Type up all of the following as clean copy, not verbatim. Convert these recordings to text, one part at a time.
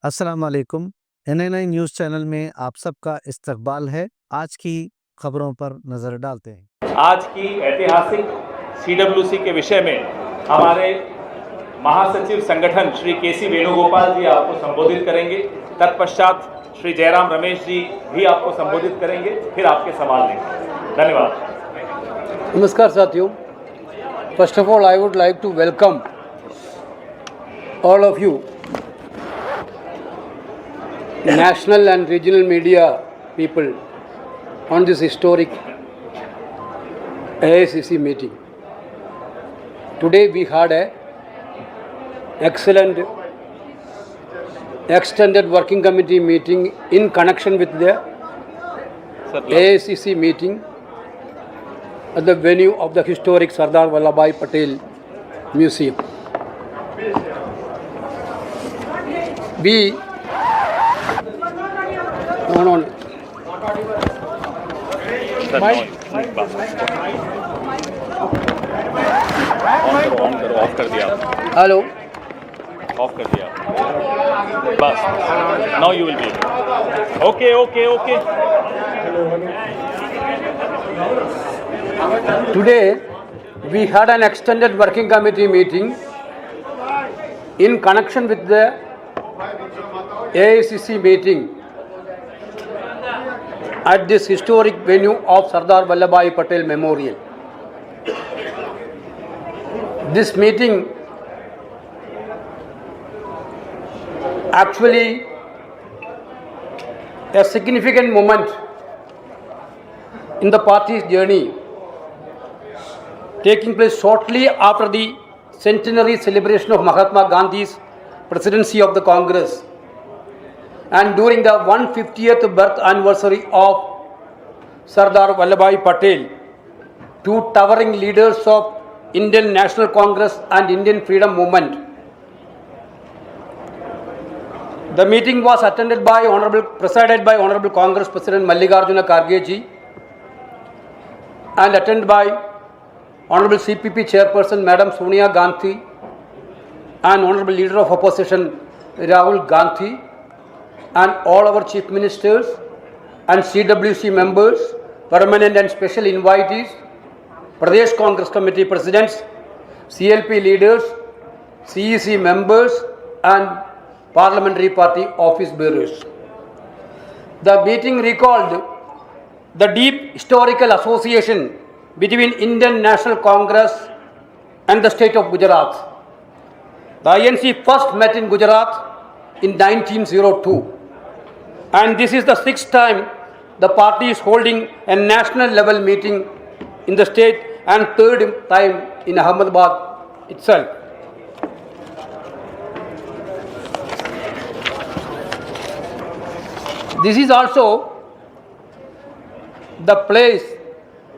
अस्सलाम वालेकुम। NNI news channel में आप सबका इस्तकबाल है। आज की खबरों पर नज़र डालते हैं। आज की ऐतिहासिक CWC के विषय में हमारे महासचिव संगठन श्री KC वेणुगोपाल जी आपको संबोधित करेंगे। तत्पश्चात श्री जयराम रमेश जी भी आपको संबोधित करेंगे, फिर आपके सवाल लेंगे। धन्यवाद। नमस्कार साथियों, first of all I would like to welcome all of you, national and regional media people, on this historic AICC meeting. Today we had a excellent extended working committee meeting in connection with the AICC meeting at the venue of the historic Sardar Vallabhbhai Patel Museum. We of कर दिया, Hello. Of कर दिया, बस now you will be okay okay okay. Today we had an extended working committee meeting in connection with the AICC meeting at this historic venue of Sardar Vallabhbhai Patel Memorial. This meeting actually a significant moment in the party's journey, taking place shortly after the centenary celebration of Mahatma Gandhi's presidency of the Congress and during the 150th birth anniversary of Sardar Vallabhbhai Patel, two towering leaders of Indian National Congress and Indian Freedom Movement. The meeting was presided by Honorable Congress President Mallikarjuna Kharge ji and attended by Honorable CPP Chairperson Madam Sonia Gandhi and Honorable Leader of Opposition Rahul Gandhi and all our Chief Ministers and CWC members, permanent and special invitees, Pradesh Congress Committee Presidents, CLP leaders, CEC members and Parliamentary Party office bearers. The meeting recalled the deep historical association between Indian National Congress and the state of Gujarat. The INC first met in Gujarat in 1902 and this is the sixth time the party is holding a national level meeting in the state and third time in Ahmedabad itself. This is also the place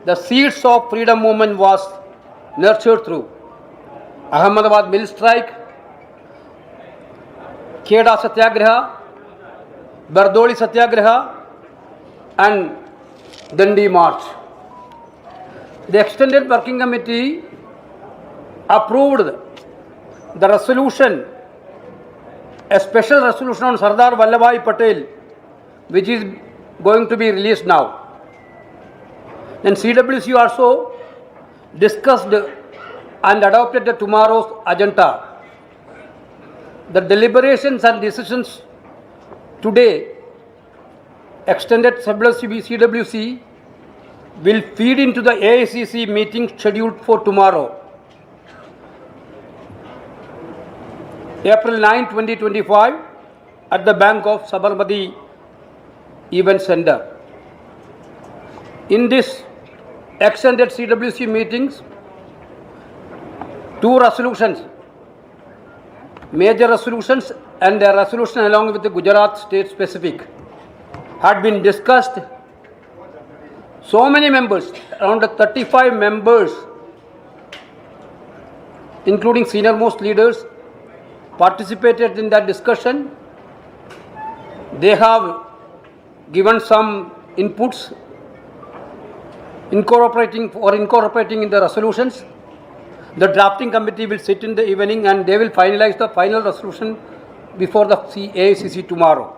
the seeds of freedom movement was nurtured through Ahmedabad mill strike, Kheda Satyagraha, Bardoli Satyagraha and Dandi March. The extended working committee approved the resolution, a special resolution on Sardar Vallabhbhai Patel, which is going to be released now. Then CWC also discussed and adopted the tomorrow's agenda. The deliberations and decisions today, extended CWC will feed into the AICC meeting scheduled for tomorrow, April 9, 2025, at the Bank of Sabarmati Event Center. In this extended CWC meetings, two resolutions, major resolutions and a resolution along with the Gujarat state specific, had been discussed. So many members, around 35 members, including senior most leaders, participated in that discussion. They have given some inputs incorporating in the resolutions. The drafting committee will sit in the evening and they will finalize the final resolution before the AICC tomorrow.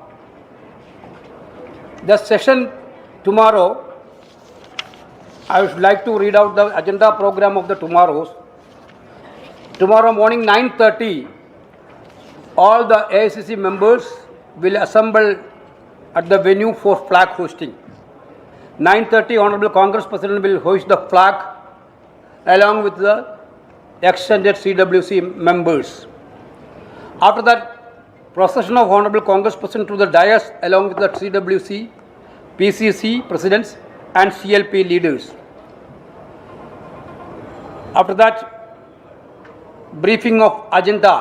The session tomorrow, I would like to read out the agenda program of the tomorrows. Tomorrow morning 9:30, all the AICC members will assemble at the venue for flag hosting. 9:30, Honorable Congress President will hoist the flag along with the extended CWC members. After that, procession of Honorable Congress President to the dais along with the CWC, PCC presidents and CLP leaders. After that, briefing of agenda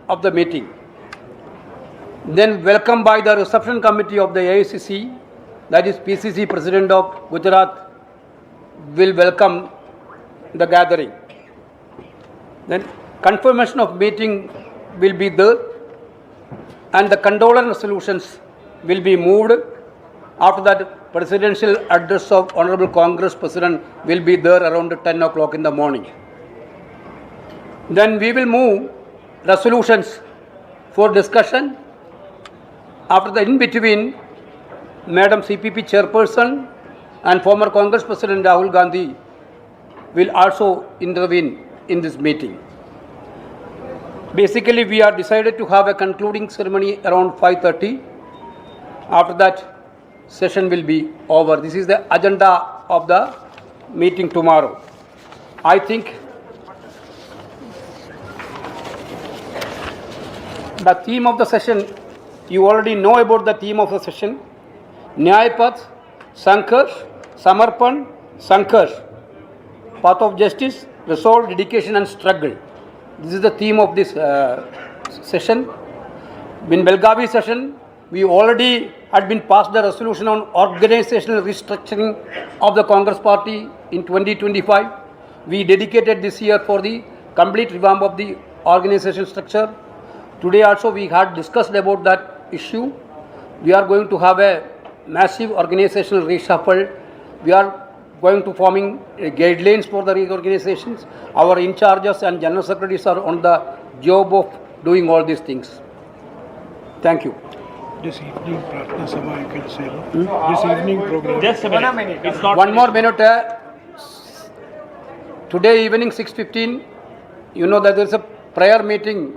of the meeting. Then welcome by the reception committee of the AICC, that is PCC President of Gujarat will welcome the gathering. Then confirmation of meeting will be there and the condolence resolutions will be moved. After that, presidential address of Honorable Congress President will be there around 10 o'clock in the morning. Then we will move resolutions for discussion. After the in between, Madam CPP Chairperson and former Congress President Rahul Gandhi will also intervene in this meeting. Basically, we are decided to have a concluding ceremony around 5:30. After that, session will be over. This is the agenda of the meeting tomorrow. I think the theme of the session, you already know about the theme of the session. Nyaypath, Sankarsh, Samarpan, Sankarsh. Path of justice, resolve, dedication and struggle. This is the theme of this session. In Belgavi session, we already had been passed the resolution on organizational restructuring of the Congress Party in 2025. We dedicated this year for the complete revamp of the organization structure. Today also we had discussed about that issue. We are going to have a massive organizational reshuffle. We are going to forming guidelines for the reorganizations. Our in charges and general secretaries are on the job of doing all these things. Thank you. This evening Prarthana Sabha, you can say, no? This evening program. Just a minute. It's not One more minute. Today evening 6:15, you know that there is a prayer meeting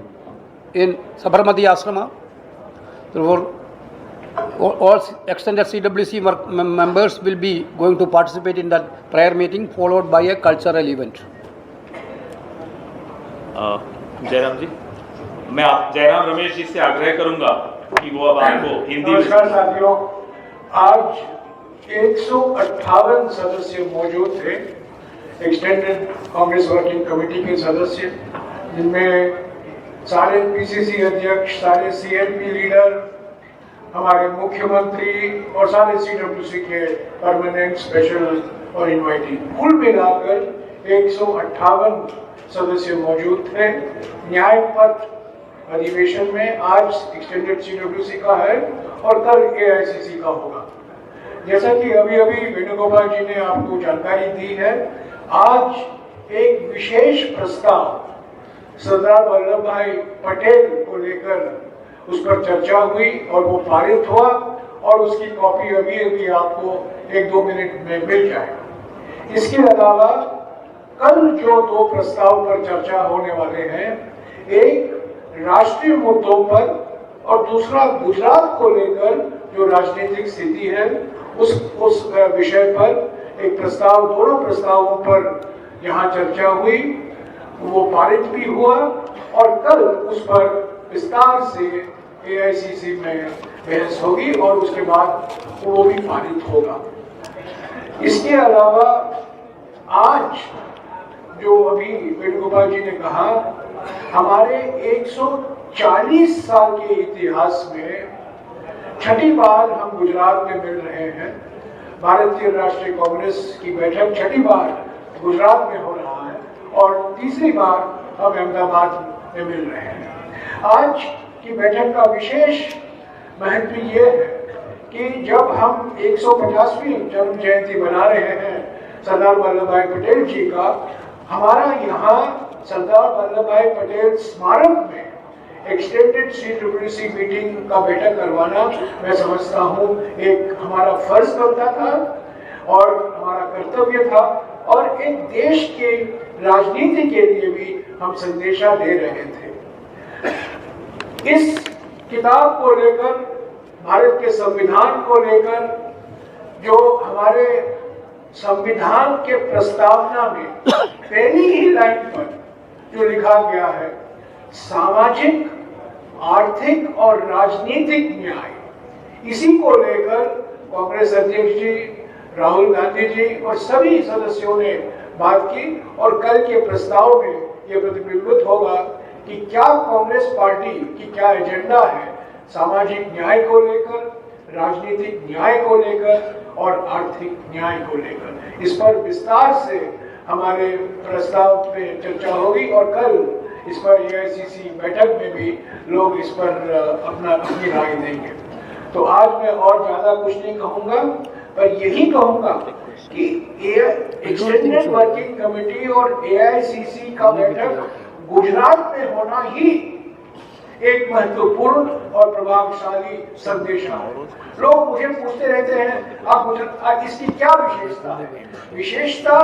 in Sabarmati Ashrama. Therefore, all extended CWC members will be going to participate in that prayer meeting, followed by a cultural event. Jairam ji, मैं आप जयराम रमेश जी से आग्रह करूंगा कि वो अब आपको हिंदी में। नमस्कार साथियों, आज 158 सदस्य मौजूद थे, एक्सटेंडेड कांग्रेस वर्किंग कमेटी के सदस्य, जिनमें सारे पीसीसी अध्यक्ष, सारे सीएलपी लीडर, हमारे मुख्यमंत्री और सारे सीडब्ल्यूसी के परमानेंट, स्पेशल और इनवाइटेड, कुल मिलाकर 158 सदस्य मौजूद थे। न्यायपथ अधिवेशन में आज एक्सटेंडेड सीडब्ल्यूसी का है और कल एआईसीसी का होगा। जैसा कि अभी वेणुगोपाल जी ने आपको जानकारी दी है, आज एक विशेष प्रस्ताव सरदार वल्लभ भाई पटेल को लेकर उस पर चर्चा हुई और वो पारित हुआ और उसकी कॉपी अभी आपको 1-2 मिनट में मिल जाएगा। इसके अलावा कल जो 2 प्रस्ताव पर चर्चा होने वाले हैं, एक राष्ट्रीय मुद्दों पर और दूसरा गुजरात को लेकर जो राजनीतिक स्थिति है उस विषय पर एक प्रस्ताव, दोनों प्रस्तावों पर यहाँ चर्चा हुई, वो पारित भी हुआ और कल उस पर विस्तार से एआईसीसी में बहस होगी और उसके बाद वो भी पारित होगा। इसके अलावा आज जो अभी वेणुगोपाल जी ने कहा, हमारे 140 साल के इतिहास में छठी बार हम गुजरात में मिल रहे हैं। भारतीय राष्ट्रीय कांग्रेस की बैठक छठी बार गुजरात में हो रहा है और तीसरी बार हम अहमदाबाद में मिल रहे हैं। आज की बैठक का विशेष महत्व ये है कि जब हम 150वीं जन्म जयंती मना रहे हैं सरदार वल्लभ भाई पटेल जी का, हमारा यहाँ सरदार वल्लभ भाई पटेल स्मारक में एक्सटेंडेड CWC मीटिंग का बैठक करवाना मैं समझता हूँ एक हमारा फर्ज बनता था और हमारा कर्तव्य था और एक देश के राजनीति के लिए भी हम संदेशा दे रहे थे। इस किताब को लेकर, भारत के संविधान को लेकर, जो हमारे संविधान के प्रस्तावना में पहली ही लाइन पर जो लिखा गया है, सामाजिक, आर्थिक और राजनीतिक न्याय, इसी को लेकर कांग्रेस अध्यक्ष जी, राहुल गांधी जी और सभी सदस्यों ने बात की और कल के प्रस्ताव में यह प्रतिबिंबित होगा कि क्या कांग्रेस पार्टी की क्या एजेंडा है सामाजिक न्याय को लेकर, राजनीतिक न्याय को लेकर और आर्थिक न्याय को लेकर। इस पर विस्तार से हमारे प्रस्ताव पे चर्चा होगी और कल इस पर AICC बैठक में भी लोग इस पर अपनी राय देंगे। तो आज मैं और ज्यादा कुछ नहीं कहूंगा, पर यही कहूंगा कि एक्सटेंडेड वर्किंग कमेटी और AICC का बैठक गुजरात में होना ही एक महत्वपूर्ण और प्रभावशाली संदेश है। लोग मुझे पूछते रहते हैं आप इसकी क्या विशेषता है? विशेषता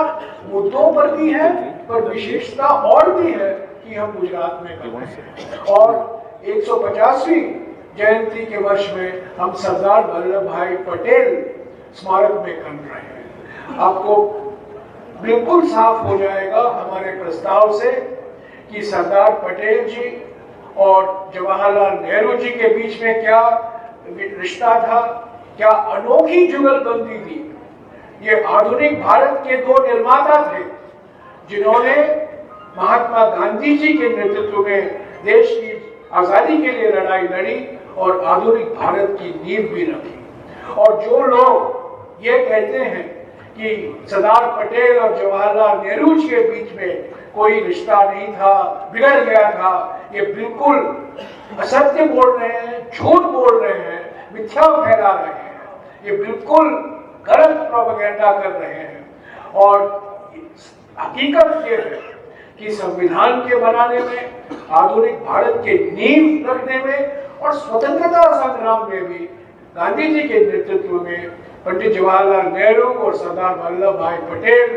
मुद्दों पर भी है, पर विशेषता और भी है कि हम गुजरात में कर रहे हैं और 150वीं जयंती के वर्ष में हम सरदार वल्लभ भाई पटेल स्मारक में कर रहे हैं। आपको बिल्कुल साफ हो जाएगा हमारे प्रस्ताव से कि सरदार पटेल जी और जवाहरलाल नेहरू जी के बीच में क्या रिश्ता था, क्या अनोखी जुगलबंदी थी। ये आधुनिक भारत के दो निर्माता थे जिन्होंने महात्मा गांधी जी के नेतृत्व में देश की आजादी के लिए लड़ाई लड़ी और आधुनिक भारत की नींव भी रखी। और जो लोग ये कहते हैं कि सरदार पटेल और जवाहरलाल नेहरू जी के बीच में कोई रिश्ता नहीं था, बिगड़ गया था, ये बिल्कुल असत्य बोल रहे हैं, झूठ बोल रहे हैं, मिथ्या फैला रहे हैं, ये बिल्कुल गलत प्रोपेगेंडा कर रहे हैं। और हकीकत ये है कि संविधान के बनाने में, आधुनिक भारत के नींव रखने में और स्वतंत्रता संग्राम में भी गांधी जी के नेतृत्व में पंडित जवाहरलाल नेहरू और सरदार वल्लभ भाई पटेल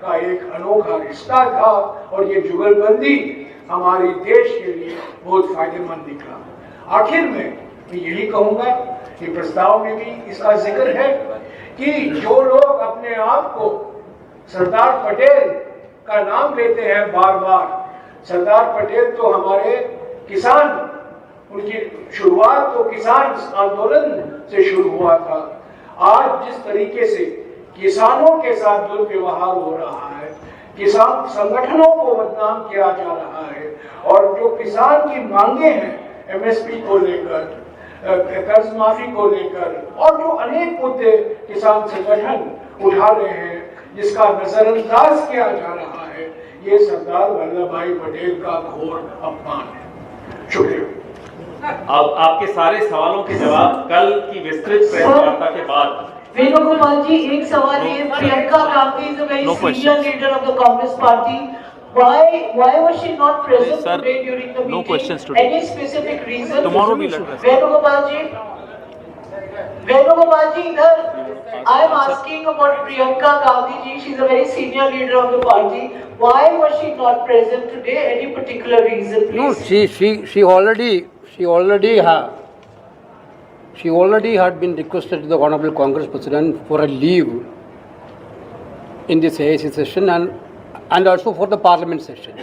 का एक अनोखा रिश्ता था और ये जुगलबंदी हमारे देश के लिए बहुत फायदेमंद निकला। आखिर में मैं यही कहूंगा कि प्रस्ताव में भी इसका जिक्र है कि जो लोग अपने आप को सरदार पटेल का नाम लेते हैं बार बार, सरदार पटेल तो हमारे किसान, उनकी शुरुआत तो किसान आंदोलन से शुरू हुआ था। आज जिस तरीके से किसानों के साथ दुर्व्यवहार हो रहा है, किसान संगठनों को बदनाम किया जा रहा है और जो किसान की मांगे हैं MSP को लेकर, कर्ज माफी को लेकर और जो अनेक मुद्दे किसान संगठन उठा रहे हैं, जिसका नजरअंदाज किया जा रहा है, ये सरदार वल्लभ भाई पटेल का घोर अपमान है। शुक्रिया। अब आपके सारे सवालों के जवाब कल की विस्तृत प्रेस वार्ता के बाद। वेणुगोपाल जी, एक सवाल ये, Priyanka Gandhi is a very senior leader of the Congress party. Why was she not present today during the meeting? No questions today. Any specific reason? Tomorrow we'll address. Venugopal ji, इधर I am asking about Priyanka Gandhi ji. She is a very senior leader of the party. Why was she not present today? Any particular reason, please? No, she already had been requested to the Honorable Congress President for a leave in this AIC session and also for the Parliament session.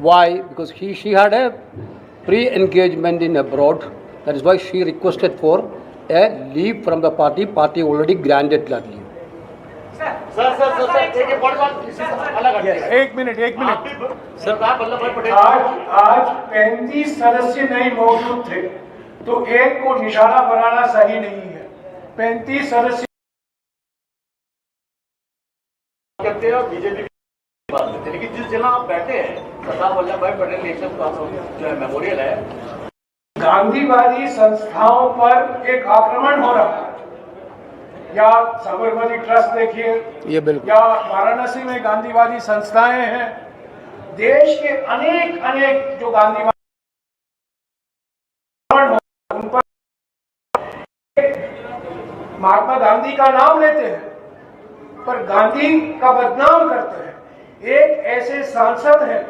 Why? Because she had a pre-engagement in abroad. That is why she requested for a leave from the party. Party already granted that leave. एक minute आज 35 सदस्य नहीं मौजूद थे तो एक को निशाना बनाना सही नहीं है। 35 सदस्य बीजेपी लेकिन जिस जगह आप बैठे हैं सरदार वल्लभ भाई पटेल नेशनल जो है मेमोरियल है, गांधीवादी संस्थाओं पर एक आक्रमण हो रहा है। या साबरमती ट्रस्ट देखिए, ये बिल्कुल, या वाराणसी में गांधीवादी संस्थाएं हैं। देश के अनेक जो गांधीवादी महात्मा गांधी का नाम लेते हैं पर गांधी का बदनाम करते हैं। एक ऐसे सांसद हैं,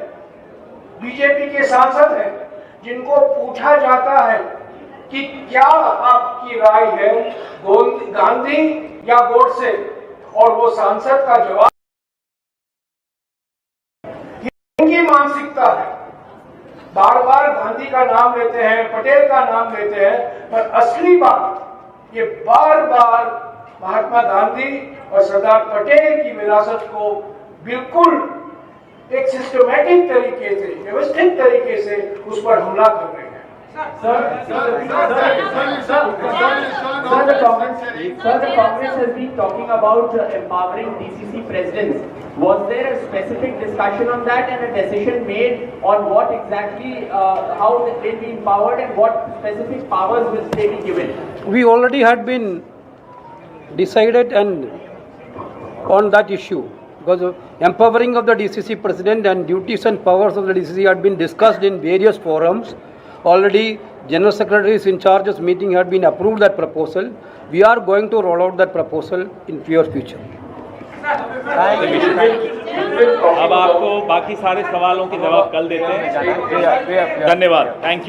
बीजेपी के सांसद हैं, जिनको पूछा जाता है कि क्या आपकी राय है गांधी या गोडसे, और वो सांसद का जवाब, इनकी मानसिकता है, बार बार गांधी का नाम लेते हैं, पटेल का नाम लेते हैं, पर असली बात ये बार बार महात्मा गांधी और सरदार पटेल की विरासत को बिल्कुल एक सिस्टमैटिक तरीके से, व्यवस्थित तरीके से उस पर हमला कर रहे हैं। Sir, the Congress has been talking about empowering DCC presidents. Was there a specific discussion on that and a decision made on what exactly, how they will be empowered and what specific powers will they be given? We already had been decided and on that issue, because empowering of the DCC president and duties and powers of the DCC had been discussed in various forums. Already General Secretary's in charge's meeting had been approved that proposal. We are going to roll out that proposal in near future. अब आपको बाकी सारे सवालों के जवाब कल देते हैं। धन्यवाद। Thank you.